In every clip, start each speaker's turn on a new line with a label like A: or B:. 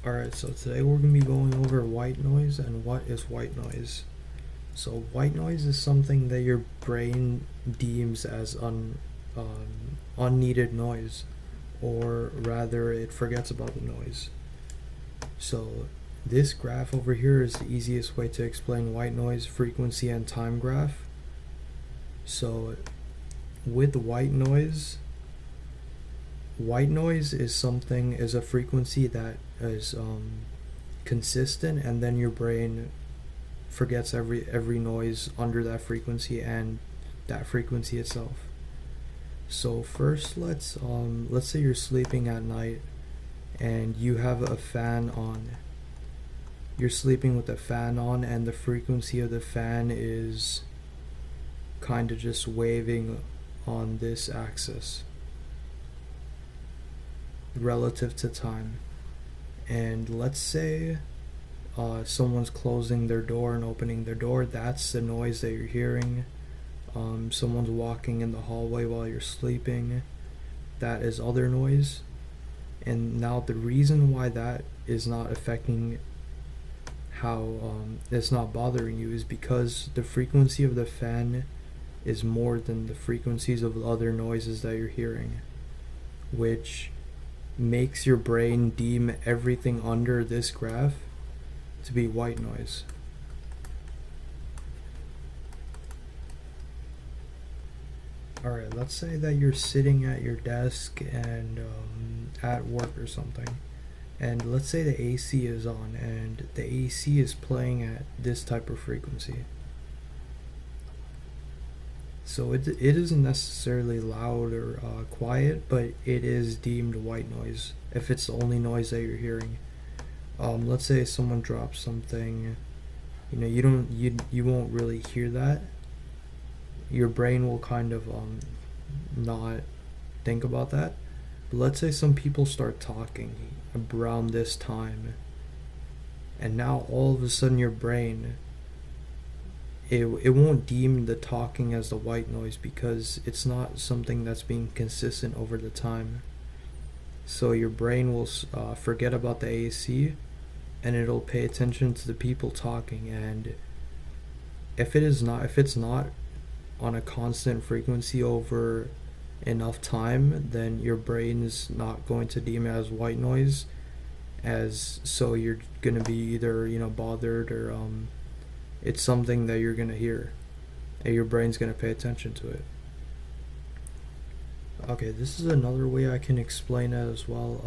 A: Alright, so today we're going to be going over white noise and what is white noise. So white noise is something that your brain deems as unneeded noise, or rather it forgets about the noise. So this graph over here is the easiest way to explain white noise, frequency, and time graph. So with white noise is a frequency that is consistent, and then your brain forgets every noise under that frequency and that frequency itself. So first, let's say you're sleeping at night and you have a fan on. You're sleeping with the fan on, and the frequency of the fan is kind of just waving on this axis relative to time. And let's say someone's closing their door and opening their door. That's the noise that you're hearing. Someone's walking in the hallway while you're sleeping. That is other noise. And now the reason why that is not affecting how it's not bothering you is because the frequency of the fan is more than the frequencies of other noises that you're hearing, which makes your brain deem everything under this graph to be white noise. Alright, let's say that you're sitting at your desk and at work or something, and let's say the AC is on and the AC is playing at this type of frequency. So it isn't necessarily loud or quiet, but it is deemed white noise if it's the only noise that you're hearing. Let's say someone drops something, you won't really hear that. Your brain will kind of not think about that. But let's say some people start talking around this time, and now all of a sudden your brain, it won't deem the talking as the white noise because it's not something that's being consistent over the time. So your brain will forget about the AC, and it'll pay attention to the people talking. And if it's not on a constant frequency over enough time, then your brain is not going to deem it as white noise, so you're gonna be either bothered, or it's something that you're gonna hear and your brain's gonna pay attention to it. Okay, this is another way I can explain it as well.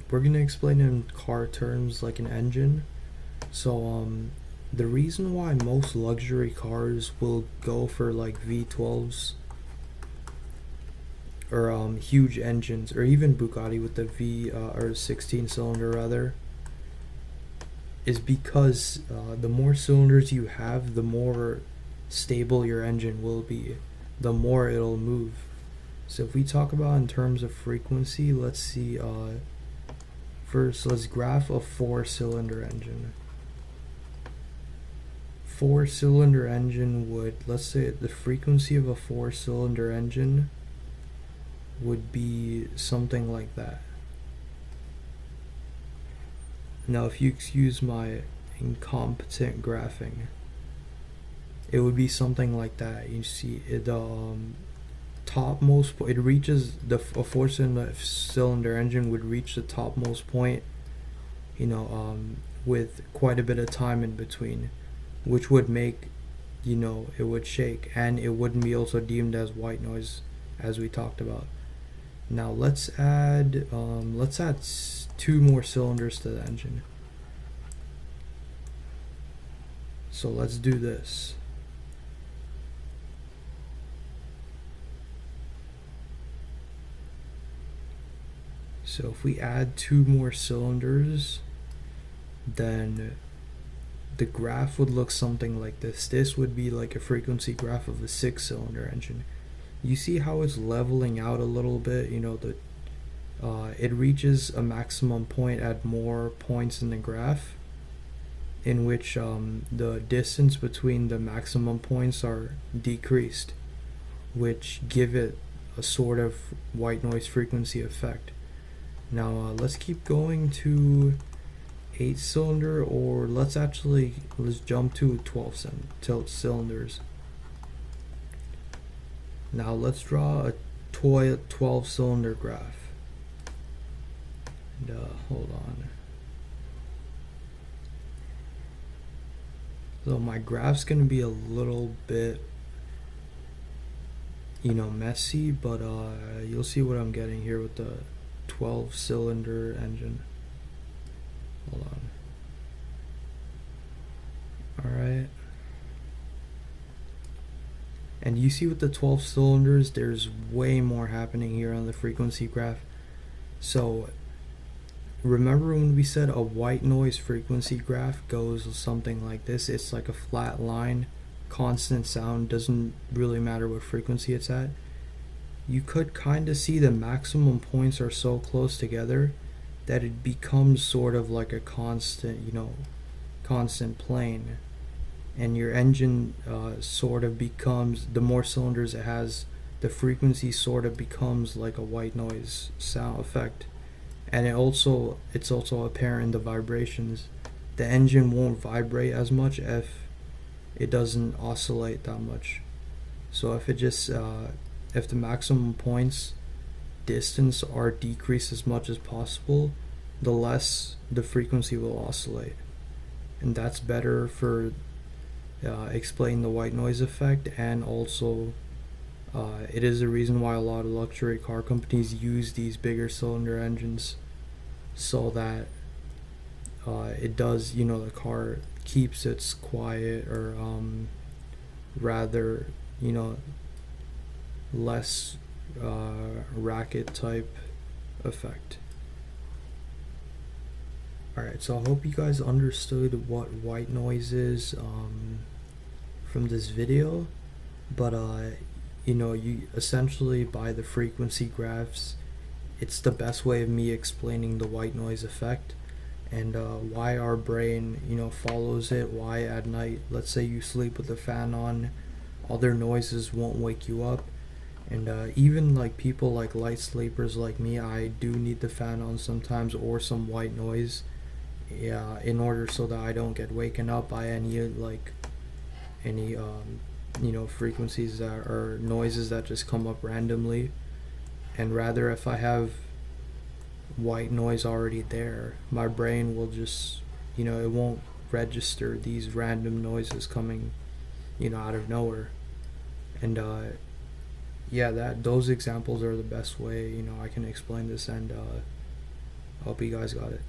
A: We're gonna explain it in car terms, like an engine. So the reason why most luxury cars will go for like V12s or huge engines, or even Bugatti with the V or 16 cylinder rather, is because the more cylinders you have, the more stable your engine will be, the more it'll move. So if we talk about in terms of frequency, let's see, first let's graph a 4-cylinder engine. 4-cylinder engine would, let's say the frequency of a 4-cylinder engine would be something like that. Now if you excuse my incompetent graphing, it would be something like that. You see it, topmost, it reaches a 4-cylinder engine would reach the topmost point, with quite a bit of time in between, which would make, it would shake, and it wouldn't be also deemed as white noise, as we talked about. Now let's add 2 more cylinders to the engine. So let's do this. So if we add 2 more cylinders, then the graph would look something like this. This would be like a frequency graph of a 6-cylinder engine. You see how it's leveling out a little bit? It reaches a maximum point at more points in the graph, in which the distance between the maximum points are decreased, which give it a sort of white noise frequency effect. Now let's keep going to 8 cylinder, or let's jump to 12 cylinders. Now let's draw a toy 12 cylinder graph. And hold on. So my graph's gonna be a little bit, messy, but you'll see what I'm getting here with the 12 cylinder engine. Hold on. Alright. And you see with the 12 cylinders, there's way more happening here on the frequency graph. So remember when we said a white noise frequency graph goes something like this? It's like a flat line, constant sound, doesn't really matter what frequency it's at. You could kind of see the maximum points are so close together that it becomes sort of like a constant, constant plane. And your engine sort of becomes, the more cylinders it has, the frequency sort of becomes like a white noise sound effect. And it's also apparent in the vibrations. The engine won't vibrate as much if it doesn't oscillate that much. So if the maximum points distance are decreased as much as possible, the less the frequency will oscillate. And that's better for explaining the white noise effect, and also it is the reason why a lot of luxury car companies use these bigger cylinder engines, so that it does, the car keeps its quiet, or rather, less racket type effect. Alright, so I hope you guys understood what white noise is from this video, but you essentially, by the frequency graphs, it's the best way of me explaining the white noise effect, and why our brain follows it, why at night, let's say you sleep with the fan on, other noises won't wake you up. And even like people like light sleepers like me, I do need the fan on sometimes, or some white noise, in order so that I don't get waken up by any frequencies that or noises that just come up randomly. And rather, if I have white noise already there, my brain will just, it won't register these random noises coming, out of nowhere. And those examples are the best way I can explain this, and I hope you guys got it.